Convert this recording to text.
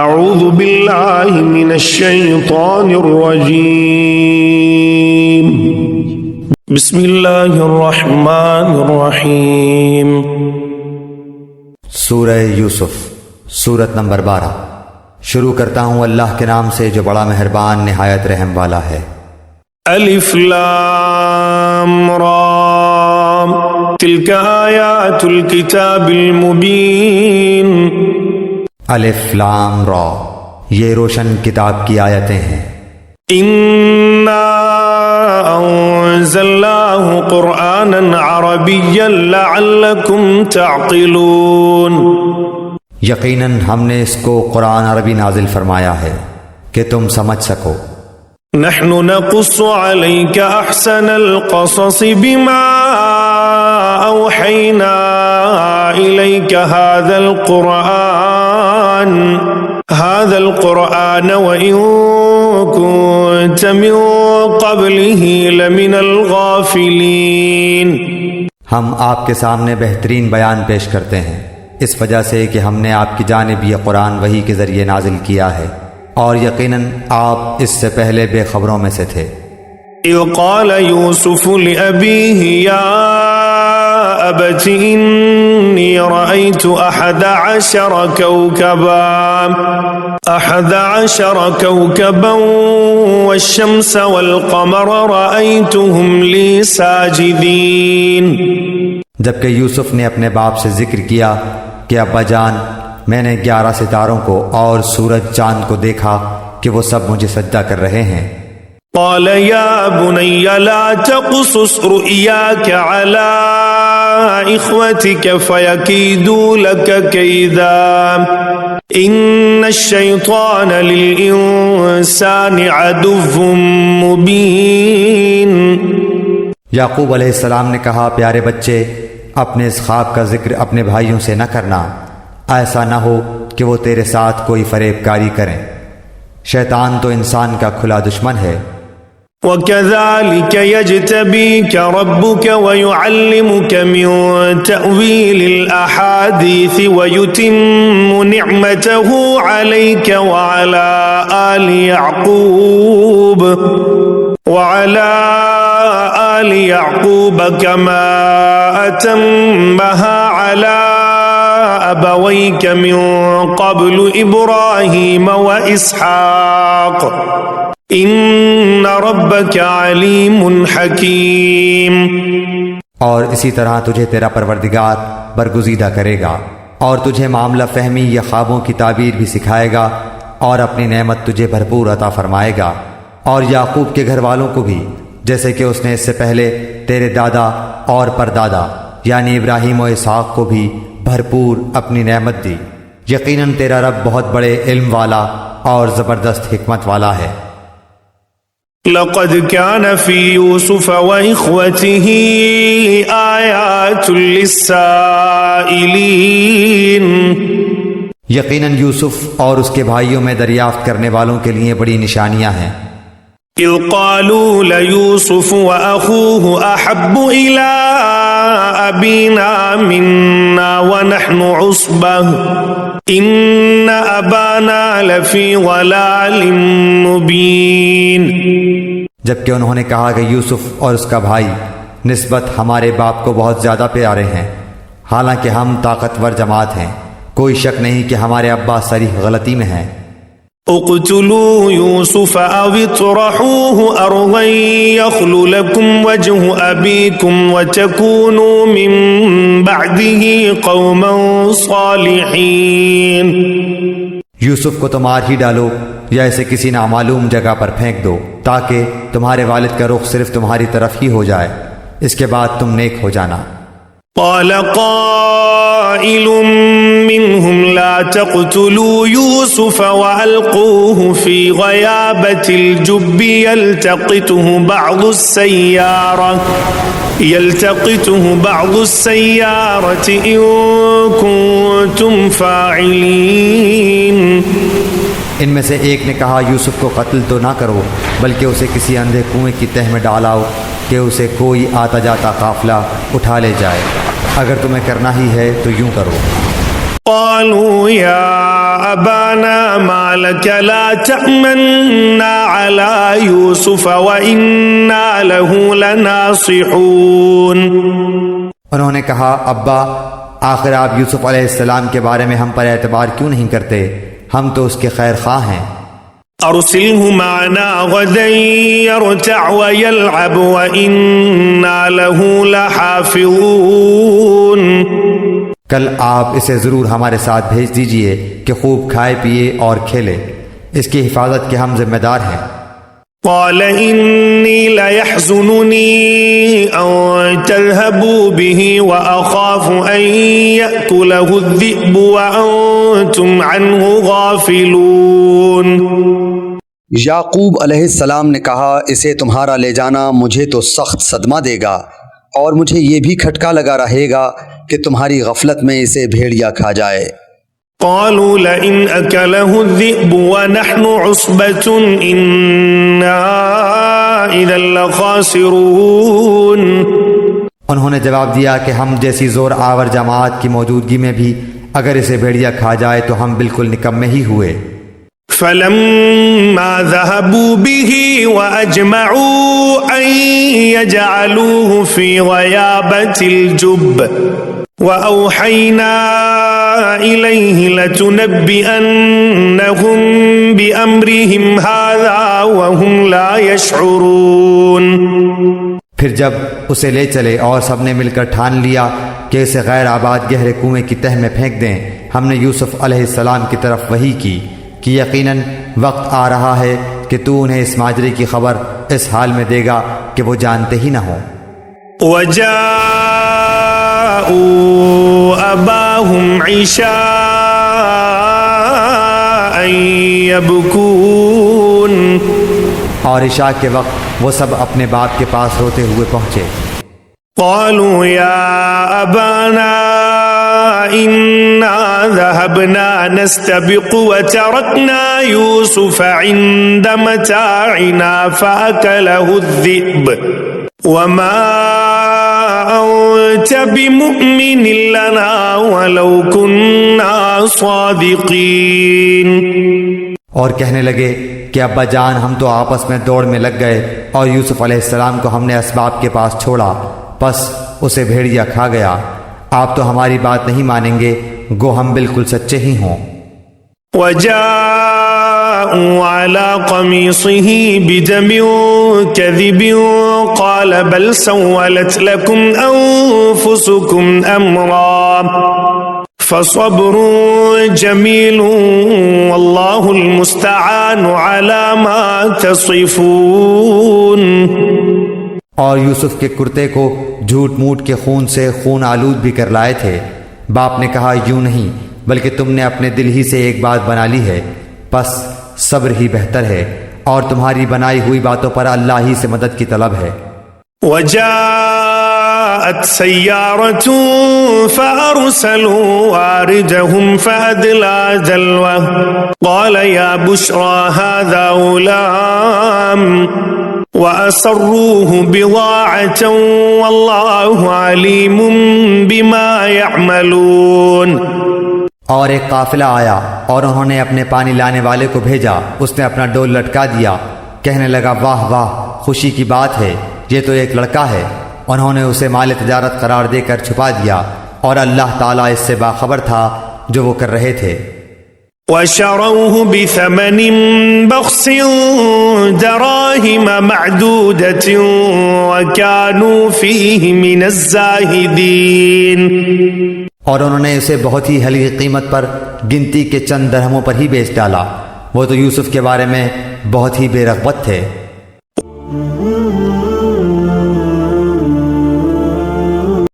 اعوذ باللہ من الشیطان الرجیم بسم اللہ الرحمن الرحیم۔ سورہ یوسف، سورت نمبر 12۔ شروع کرتا ہوں اللہ کے نام سے جو بڑا مہربان نہایت رحم والا ہے۔ الف لام را تلک آیات الکتاب المبین۔ الف لام را، یہ روشن کتاب کی آیتیں ہیں۔ انا انزلناہ قرآنا عربیا لعلکم تعقلون۔ یقیناً ہم نے اس کو قرآن عربی نازل فرمایا ہے کہ تم سمجھ سکو۔ نحن نقص عليك احسن القصص بما اوحينا اليك هذا القرآن وان كنت من قبله لمن الغافلين۔ ہم آپ کے سامنے بہترین بیان پیش کرتے ہیں اس وجہ سے کہ ہم نے آپ کی جانب یہ قرآن وحی کے ذریعے نازل کیا ہے، اور یقیناً آپ اس سے پہلے بے خبروں میں سے تھے۔ اذ قال یوسف لأبیہ یا ابت انی رأیت احد عشر کوكبا والشمس والقمر رأیتهم لی ساجدین۔ جبکہ یوسف نے اپنے باپ سے ذکر کیا کہ ابا جان، میں نے 11 ستاروں کو اور سورج چاند کو دیکھا کہ وہ سب مجھے سجدہ کر رہے ہیں۔ قال یا بنی لا تقصص رؤیاک علی اخوتک فیکیدوا لک کیدا ان الشیطان للانسان عدو مبین۔ یعقوب علیہ السلام نے کہا، پیارے بچے، اپنے اس خواب کا ذکر اپنے بھائیوں سے نہ کرنا، ایسا نہ ہو کہ وہ تیرے ساتھ کوئی فریب کاری کریں، شیطان تو انسان کا کھلا دشمن ہے۔ وَكَذَلِكَ يَجْتَبِيكَ رَبُّكَ وَيُعَلِّمُكَ مِن تَأْوِيلِ الْأَحَادِيثِ وَيُتِمُّ نِعْمَتَهُ عَلَيْكَ وَعَلَى آلِ يَعْقُوبَ كَمَا أَتَمَّهَا عَلَى أبويك من قبل إبراهيم وإسحاق إن ربك عليم حكيم۔ اور اسی طرح تجھے تیرا پروردگار برگزیدہ کرے گا اور تجھے معاملہ فہمی یا خوابوں کی تعبیر بھی سکھائے گا، اور اپنی نعمت تجھے بھرپور عطا فرمائے گا، اور یعقوب کے گھر والوں کو بھی، جیسے کہ اس نے اس سے پہلے تیرے دادا اور پردادا یعنی ابراہیم و اسحاق کو بھی بھرپور اپنی نعمت دی۔ یقیناً تیرا رب بہت بڑے علم والا اور زبردست حکمت والا ہے۔ لقد كان في يوسف وإخوته آيات للسائلين۔ یقیناً یوسف اور اس کے بھائیوں میں دریافت کرنے والوں کے لیے بڑی نشانیاں ہیں۔ اذ قالوا ليوسف وأخوه أحب إلى أبينا منا ونحن عصبة إن أبانا لفي ضلال مبين۔ جبکہ انہوں نے کہا کہ یوسف اور اس کا بھائی نسبت ہمارے باپ کو بہت زیادہ پیارے ہیں، حالانکہ ہم طاقتور جماعت ہیں، کوئی شک نہیں کہ ہمارے ابا صریح غلطی میں ہیں۔ اقتلوا يوسف أو اطرحوه أرضا يخل لكم وجه أبيكم وتكونوا من بعده قوما صالحين۔ یوسف کو تو مار ہی ڈالو یا اسے کسی نامعلوم جگہ پر پھینک دو تاکہ تمہارے والد کا رخ صرف تمہاری طرف ہی ہو جائے، اس کے بعد تم نیک ہو جانا۔ قال قائل منهم لا تقتلوا يوسف وألقوه في غيابة الجب يلتقطه بعض السيارة إن كنتم فاعلين۔ ان میں سے ایک نے کہا، یوسف کو قتل تو نہ کرو بلکہ اسے کسی اندھے کنویں کی تہ میں ڈالاؤ کہ اسے کوئی آتا جاتا قافلہ اٹھا لے جائے، اگر تمہیں کرنا ہی ہے تو یوں کرو۔ قالوا يا أبانا ما لك لا تأمنا على يوسف وإنا له لناصحون. انہوں نے کہا ابا آخر آپ یوسف علیہ السلام کے بارے میں ہم پر اعتبار کیوں نہیں کرتے؟ ہم تو اس کے خیر خواہ ہیں. أرسله معنا غدا يرتع ويلعب وإنا له لحافظون. کل آپ اسے ضرور ہمارے ساتھ بھیج دیجئے کہ خوب کھائے پیے اور کھیلے، اس کی حفاظت کے ہم ذمہ دار ہیں. قال إني ليحزنني أن تذهبوا به وأخاف أن يأكله الذئب وأنتم عنه غافلون. یعقوب علیہ السلام نے کہا اسے تمہارا لے جانا مجھے تو سخت صدمہ دے گا، اور مجھے یہ بھی کھٹکا لگا رہے گا کہ تمہاری غفلت میں اسے بھیڑیا کھا جائے. قالوا لئن أكله الذئب ونحن عصبة إنا إذا لخاسرون. انہوں نے جواب دیا کہ ہم جیسی زور آور جماعت کی موجودگی میں بھی اگر اسے بھیڑیا کھا جائے تو ہم بالکل نکمے ہی ہوئے. فلما ذهبوا به وأجمعوا أن يجعلوه في غيابة الجب وأوحينا إليه لتنبئنهم بأمرهم هذا وهم لا يشعرون. پھر جب اسے لے چلے اور سب نے مل کر ٹھان لیا کہ اسے غیر آباد گہرے کنویں کی تہ میں پھینک دیں، ہم نے یوسف علیہ السلام کی طرف وحی کی کہ یقیناً وقت آ رہا ہے کہ تو انہیں اس ماجرے کی خبر اس حال میں دے گا کہ وہ جانتے ہی نہ ہوں. وجاءوا أباهم عشاء يبكون. اور عشاء کے وقت وہ سب اپنے باپ کے پاس روتے ہوئے پہنچے. قالوا يا أبانا إنا ذهبنا نستبق وتركنا يوسف عند متاعنا فأكله الذئب وما أنت بمؤمن لنا ولو كنا صادقين. اور کہنے لگے کہ ابا جان ہم تو آپس میں دوڑ میں لگ گئے اور یوسف علیہ السلام کو ہم نے اسباب کے پاس چھوڑا، پس اسے بھیڑیا کھا گیا. آپ تو ہماری بات نہیں مانیں گے گو ہم بالکل سچے ہی ہوں. وجاءوا على قميصه بدم كذب قال بل سولت لكم أنفسكم أمرا فصبر جميل والله المستعان على ما تصفون. اور یوسف کے کرتے کو جھوٹ موٹ کے خون سے خون آلود بھی کر لائے تھے. باپ نے کہا یوں نہیں بلکہ تم نے اپنے دل ہی سے ایک بات بنا لی ہے، پس صبر ہی بہتر ہے، اور تمہاری بنائی ہوئی باتوں پر اللہ ہی سے مدد کی طلب ہے. وجاءت سيارة فأرسلوا واردهم فأدلى دلوه قال يا بشرى هذا غلام وأسروه بضاعة والله عليم بما يعملون. اور ایک قافلہ آیا اور انہوں نے اپنے پانی لانے والے کو بھیجا، اس نے اپنا ڈول لٹکا دیا، کہنے لگا واہ واہ خوشی کی بات ہے، یہ تو ایک لڑکا ہے. انہوں نے اسے مال تجارت قرار دے کر چھپا دیا، اور اللہ تعالیٰ اس سے باخبر تھا جو وہ کر رہے تھے. وشروه بثمن بخس دراهم معدودة وكانوا فيه من الزاهدين. اور انہوں نے اسے بہت ہی ہلکی قیمت پر گنتی کے چند درہموں پر ہی بیچ ڈالا، وہ تو یوسف کے بارے میں بہت ہی بے رغبت تھے.